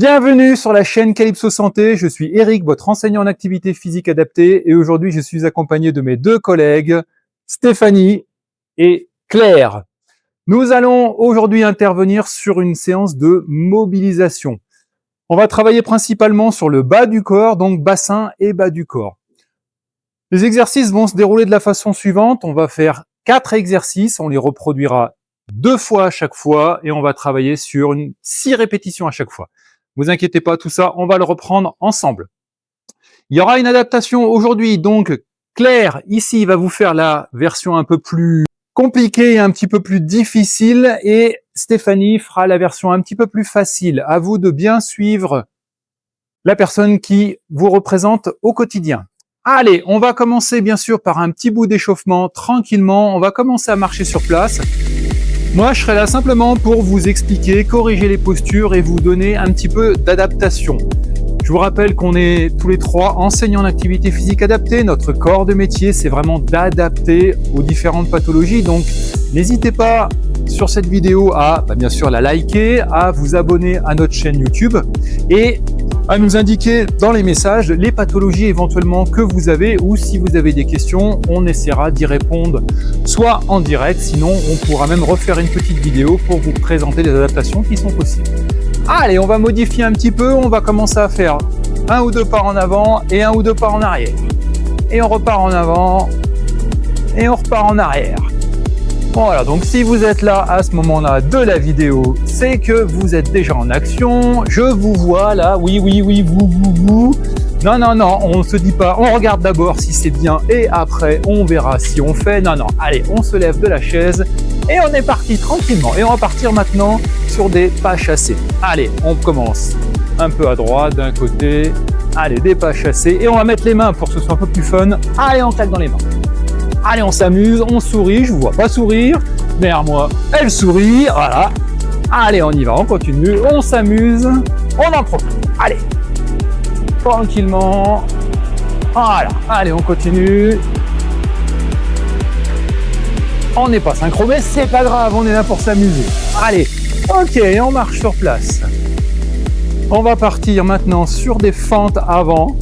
Bienvenue sur la chaîne Calypso Santé, je suis Eric, votre enseignant en activité physique adaptée et aujourd'hui je suis accompagné de mes deux collègues, Stéphanie et Claire. Nous allons aujourd'hui intervenir sur une séance de mobilisation. On va travailler principalement sur le bas du corps, donc bassin et bas du corps. Les exercices vont se dérouler de la façon suivante, on va faire 4 exercices, on les reproduira 2 fois à chaque fois et on va travailler sur 6 répétitions à chaque fois. Vous inquiétez pas, tout ça, on va le reprendre ensemble. Il y aura une adaptation aujourd'hui, donc Claire, ici, va vous faire la version un peu plus compliquée et un petit peu plus difficile, et Stéphanie fera la version un petit peu plus facile. À vous de bien suivre la personne qui vous représente au quotidien. Allez, on va commencer bien sûr par un petit bout d'échauffement, tranquillement, on va commencer à marcher sur place. Moi, je serai là simplement pour vous expliquer, corriger les postures et vous donner un petit peu d'adaptation. Je vous rappelle qu'on est tous les trois enseignants en activité physique adaptée. Notre corps de métier, c'est vraiment d'adapter aux différentes pathologies. Donc, n'hésitez pas sur cette vidéo à, bien sûr, la liker, à vous abonner à notre chaîne YouTube et à nous indiquer dans les messages les pathologies éventuellement que vous avez, ou si vous avez des questions, on essaiera d'y répondre soit en direct, sinon on pourra même refaire une petite vidéo pour vous présenter les adaptations qui sont possibles. Allez, on va modifier un petit peu, on va commencer à faire 1 ou 2 pas en avant et 1 ou 2 pas en arrière. Et on repart en avant et on repart en arrière. Voilà, donc si vous êtes là à ce moment-là de la vidéo, c'est que vous êtes déjà en action. Je vous vois là, oui, vous. Non, on ne se dit pas, on regarde d'abord si c'est bien et après on verra si on fait. Non, allez, on se lève de la chaise et on est parti tranquillement. Et on va partir maintenant sur des pas chassés. Allez, on commence un peu à droite, d'un côté. Allez, des pas chassés et on va mettre les mains pour que ce soit un peu plus fun. Allez, on claque dans les mains. Allez, on s'amuse, on sourit, je vous vois pas sourire. Derrière moi, elle sourit, voilà. Allez, on y va, on continue, on s'amuse, on en profite. Allez, tranquillement. Voilà, allez, on continue. On n'est pas synchro, mais c'est pas grave, on est là pour s'amuser. Allez, ok, on marche sur place. On va partir maintenant sur des fentes avant.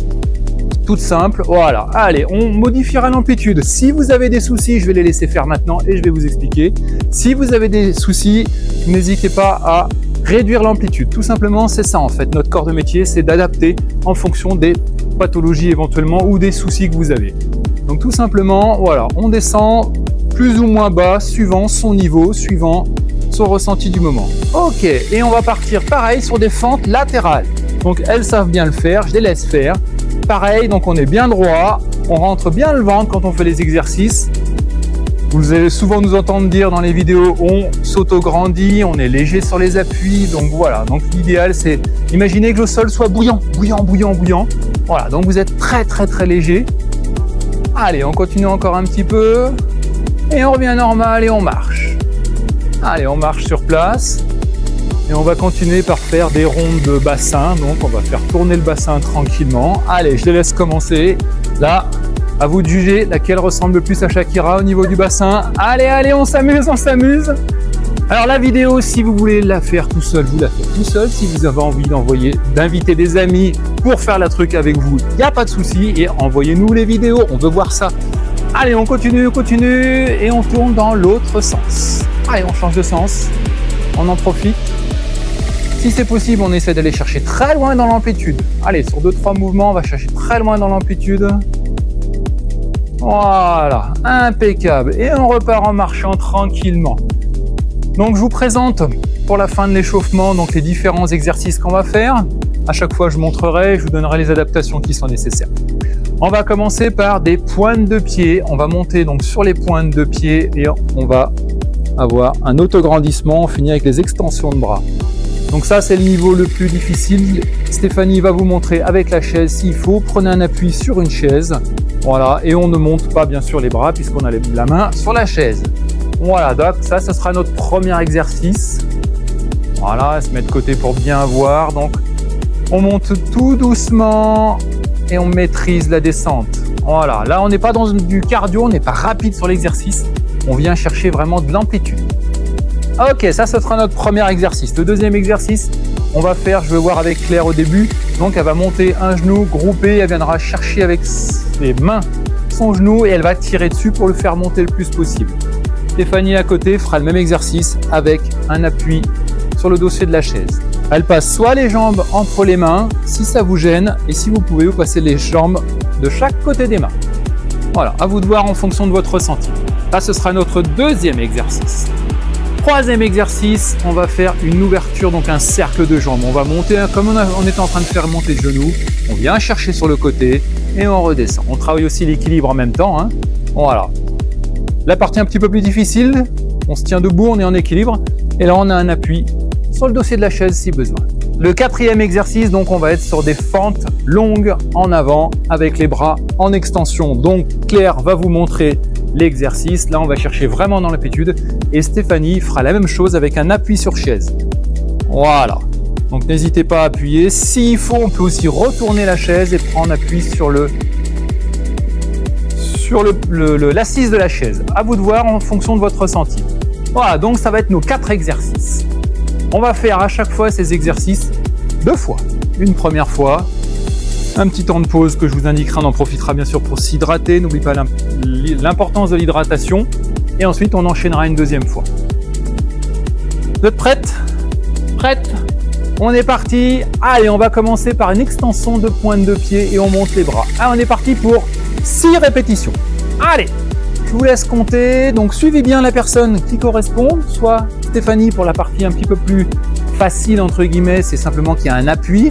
Toute simple, voilà. Allez, on modifiera l'amplitude. Si vous avez des soucis, je vais les laisser faire maintenant et je vais vous expliquer. Si vous avez des soucis, n'hésitez pas à réduire l'amplitude. Tout simplement, c'est ça en fait. Notre corps de métier, c'est d'adapter en fonction des pathologies éventuellement ou des soucis que vous avez. Donc tout simplement, voilà, on descend plus ou moins bas suivant son niveau, suivant son ressenti du moment. Ok, et on va partir pareil sur des fentes latérales. Donc elles savent bien le faire, je les laisse faire. Pareil, donc on est bien droit, on rentre bien le ventre quand on fait les exercices. Vous allez souvent nous entendre dire dans les vidéos, on s'auto-grandit, on est léger sur les appuis, donc voilà. Donc l'idéal c'est, imaginez que le sol soit bouillant. Voilà, donc vous êtes très léger. Allez, on continue encore un petit peu. Et on revient normal et on marche. Allez, on marche sur place. Et on va continuer par faire des rondes de bassin. Donc, on va faire tourner le bassin tranquillement. Allez, je les laisse commencer. Là, à vous de juger laquelle ressemble le plus à Shakira au niveau du bassin. Allez, on s'amuse. Alors, la vidéo, si vous voulez la faire tout seul, vous la faites tout seul. Si vous avez envie d'inviter des amis pour faire la truc avec vous, il n'y a pas de souci. Et envoyez-nous les vidéos, on veut voir ça. Allez, on continue. Et on tourne dans l'autre sens. Allez, on change de sens. On en profite. Si c'est possible, on essaie d'aller chercher très loin dans l'amplitude. Allez, sur 2-3 mouvements, on va chercher très loin dans l'amplitude. Voilà, impeccable. Et on repart en marchant tranquillement. Donc, je vous présente pour la fin de l'échauffement donc les différents exercices qu'on va faire. À chaque fois, je montrerai, je vous donnerai les adaptations qui sont nécessaires. On va commencer par des pointes de pied. On va monter donc sur les pointes de pied et on va avoir un autograndissement. On finit avec les extensions de bras. Donc ça, c'est le niveau le plus difficile. Stéphanie va vous montrer avec la chaise s'il faut. Prenez un appui sur une chaise. Voilà, et on ne monte pas bien sûr les bras puisqu'on a la main sur la chaise. Voilà, donc ça sera notre premier exercice. Voilà, se met de côté pour bien voir. Donc, on monte tout doucement et on maîtrise la descente. Voilà, là, on n'est pas dans du cardio, on n'est pas rapide sur l'exercice. On vient chercher vraiment de l'amplitude. Ok, ça sera notre premier exercice. Le deuxième exercice, on va faire, je vais voir avec Claire au début, donc elle va monter un genou groupé, elle viendra chercher avec ses mains son genou et elle va tirer dessus pour le faire monter le plus possible. Stéphanie à côté fera le même exercice avec un appui sur le dossier de la chaise. Elle passe soit les jambes entre les mains, si ça vous gêne, et si vous pouvez, vous passez les jambes de chaque côté des mains. Voilà, à vous de voir en fonction de votre ressenti. Là, ce sera notre deuxième exercice. Troisième exercice, on va faire une ouverture, donc un cercle de jambes. On va monter, comme on est en train de faire monter le genou, on vient chercher sur le côté et on redescend. On travaille aussi l'équilibre en même temps, hein. Voilà. La partie un petit peu plus difficile, on se tient debout, on est en équilibre, et là on a un appui sur le dossier de la chaise si besoin. Le quatrième exercice, donc on va être sur des fentes longues en avant avec les bras en extension. Donc Claire va vous montrer l'exercice. Là, on va chercher vraiment dans l'amplitude et Stéphanie fera la même chose avec un appui sur chaise. Voilà. Donc n'hésitez pas à appuyer. S'il faut, on peut aussi retourner la chaise et prendre appui sur l'assise de la chaise. À vous de voir en fonction de votre ressenti. Voilà, donc ça va être nos 4 exercices. On va faire à chaque fois ces exercices 2 fois. Une première fois, un petit temps de pause que je vous indiquerai, on en profitera bien sûr pour s'hydrater. N'oubliez pas l'importance de l'hydratation. Et ensuite, on enchaînera une deuxième fois. Vous êtes prêtes? Prêtes? On est parti. Allez, on va commencer par une extension de pointe de pied et on monte les bras. Allez, on est parti pour 6 répétitions. Allez, je vous laisse compter. Donc, suivez bien la personne qui correspond. Soit Stéphanie pour la partie un petit peu plus facile, entre guillemets, c'est simplement qu'il y a un appui.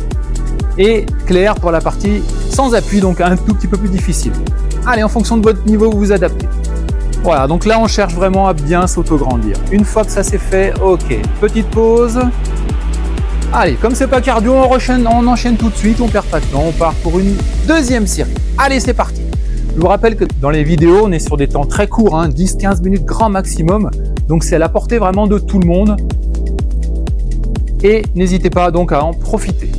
Et Claire pour la partie sans appui, donc un tout petit peu plus difficile. Allez, en fonction de votre niveau, vous vous adaptez. Voilà, donc là, on cherche vraiment à bien s'auto-grandir. Une fois que ça c'est fait, ok, petite pause. Allez, comme c'est pas cardio, on enchaîne tout de suite, on perd pas de temps, on part pour une deuxième série. Allez, c'est parti. Je vous rappelle que dans les vidéos, on est sur des temps très courts, hein, 10-15 minutes grand maximum. Donc c'est à la portée vraiment de tout le monde. Et n'hésitez pas donc à en profiter.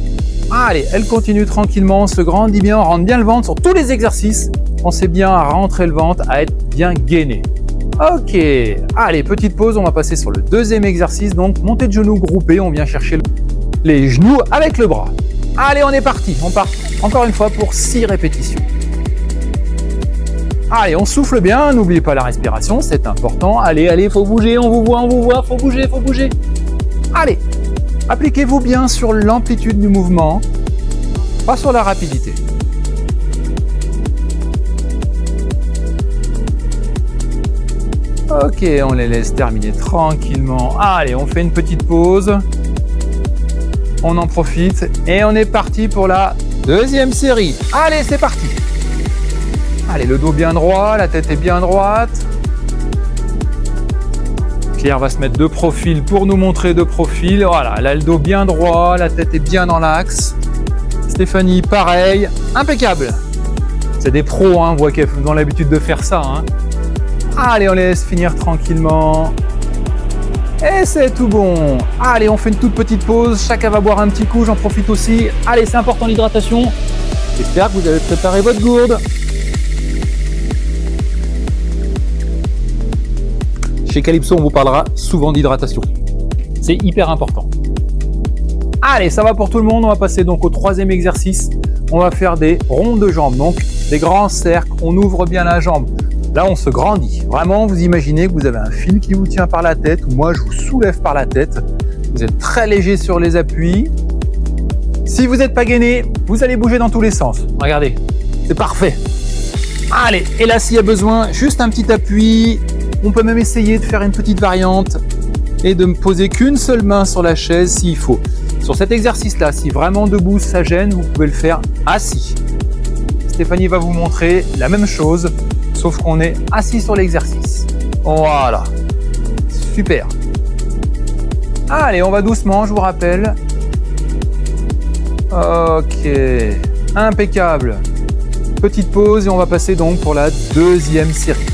Allez, elle continue tranquillement, on se grandit bien, on rentre bien le ventre sur tous les exercices. Pensez bien à rentrer le ventre, à être bien gainé. Ok, allez, petite pause, on va passer sur le deuxième exercice. Donc, montée de genoux groupée, on vient chercher les genoux avec le bras. Allez, on est parti, on part encore une fois pour 6 répétitions. Allez, on souffle bien, n'oubliez pas la respiration, c'est important. Allez, allez, faut bouger, on vous voit, faut bouger, faut bouger. Allez, appliquez-vous bien sur l'amplitude du mouvement, pas sur la rapidité. Ok, on les laisse terminer tranquillement. Allez, on fait une petite pause. On en profite et on est parti pour la deuxième série. Allez, c'est parti. Allez, le dos bien droit, la tête est bien droite. Claire va se mettre de profil pour nous montrer de profil. Voilà, elle a le dos bien droit, la tête est bien dans l'axe. Stéphanie, pareil, impeccable. C'est des pros, hein, vous voyez qu'elles ont l'habitude de faire ça. Hein. Allez, on les laisse finir tranquillement. Et c'est tout bon. Allez, on fait une toute petite pause. Chacun va boire un petit coup, j'en profite aussi. Allez, c'est important l'hydratation. J'espère que vous avez préparé votre gourde. Chez Calypso, on vous parlera souvent d'hydratation. C'est hyper important. Allez, ça va pour tout le monde. On va passer donc au troisième exercice. On va faire des ronds de jambes, donc des grands cercles. On ouvre bien la jambe. Là, on se grandit. Vraiment, vous imaginez que vous avez un fil qui vous tient par la tête, ou moi, je vous soulève par la tête. Vous êtes très léger sur les appuis. Si vous n'êtes pas gainé, vous allez bouger dans tous les sens. Regardez, c'est parfait. Allez, et là, s'il y a besoin, juste un petit appui. On peut même essayer de faire une petite variante et de me poser qu'une seule main sur la chaise s'il faut. Sur cet exercice-là, si vraiment debout ça gêne, vous pouvez le faire assis. Stéphanie va vous montrer la même chose, sauf qu'on est assis sur l'exercice. Voilà. Super. Allez, on va doucement, je vous rappelle. Ok. Impeccable. Petite pause et on va passer donc pour la deuxième série.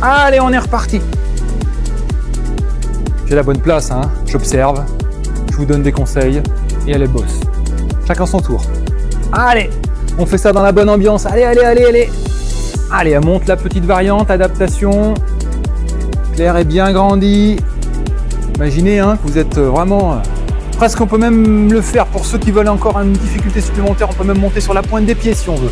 Allez, on est reparti. J'ai la bonne place, hein. J'observe, je vous donne des conseils et elle bosse. Chacun son tour. Allez, on fait ça dans la bonne ambiance. Allez, allez, allez, allez. Allez, elle monte la petite variante, adaptation. Claire est bien grandie. Imaginez hein, que vous êtes vraiment Presque on peut même le faire pour ceux qui veulent encore une difficulté supplémentaire, on peut même monter sur la pointe des pieds si on veut.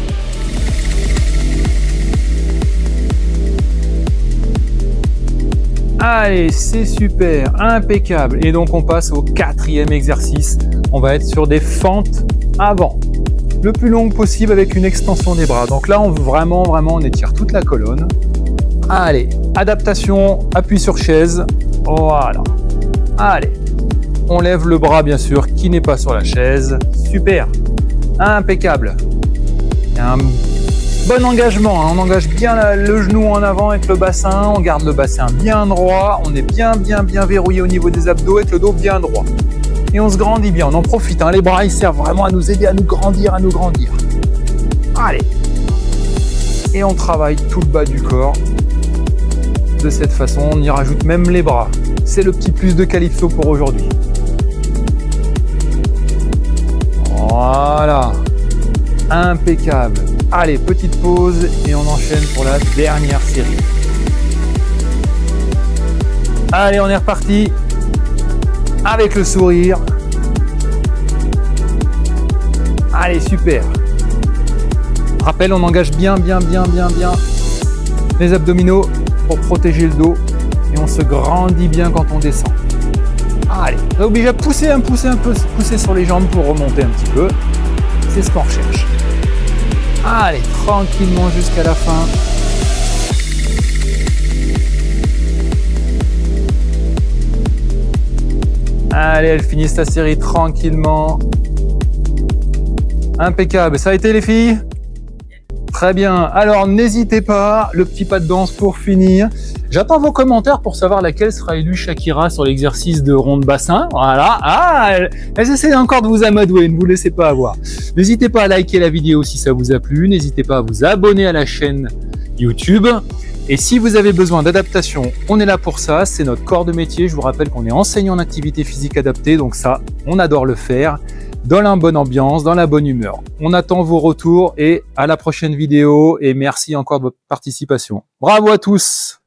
Allez, c'est super, impeccable. Et donc on passe au 4e exercice. On va être sur des fentes avant, le plus longue possible avec une extension des bras. Donc là, on vraiment on étire toute la colonne. Allez, adaptation, appui sur chaise. Voilà. Allez, on lève le bras bien sûr qui n'est pas sur la chaise. Super, impeccable. Il y a un bon engagement, hein. On engage bien le genou en avant avec le bassin, on garde le bassin bien droit, on est bien verrouillé au niveau des abdos avec le dos bien droit. Et on se grandit bien, on en profite, hein. Les bras ils servent vraiment à nous aider à nous grandir, Allez. Et on travaille tout le bas du corps. De cette façon, on y rajoute même les bras. C'est le petit plus de Calypso pour aujourd'hui. Voilà. Impeccable. Allez, petite pause et on enchaîne pour la dernière série. Allez, on est reparti avec le sourire. Allez, super. Rappel, on engage bien les abdominaux pour protéger le dos et on se grandit bien quand on descend. Allez, on est obligé de pousser sur les jambes pour remonter un petit peu. C'est ce qu'on recherche. Allez, tranquillement jusqu'à la fin. Allez, elle finit sa série tranquillement. Impeccable. Ça a été les filles ? Très bien. Alors, n'hésitez pas, le petit pas de danse pour finir. J'attends vos commentaires pour savoir laquelle sera élue Shakira sur l'exercice de rond de bassin. Voilà. Ah, elles essaient encore de vous amadouer, ne vous laissez pas avoir. N'hésitez pas à liker la vidéo si ça vous a plu. N'hésitez pas à vous abonner à la chaîne YouTube. Et si vous avez besoin d'adaptation, on est là pour ça. C'est notre corps de métier. Je vous rappelle qu'on est enseignant en activité physique adaptée. Donc ça, on adore le faire. Dans la bonne ambiance, dans la bonne humeur. On attend vos retours et à la prochaine vidéo. Et merci encore de votre participation. Bravo à tous!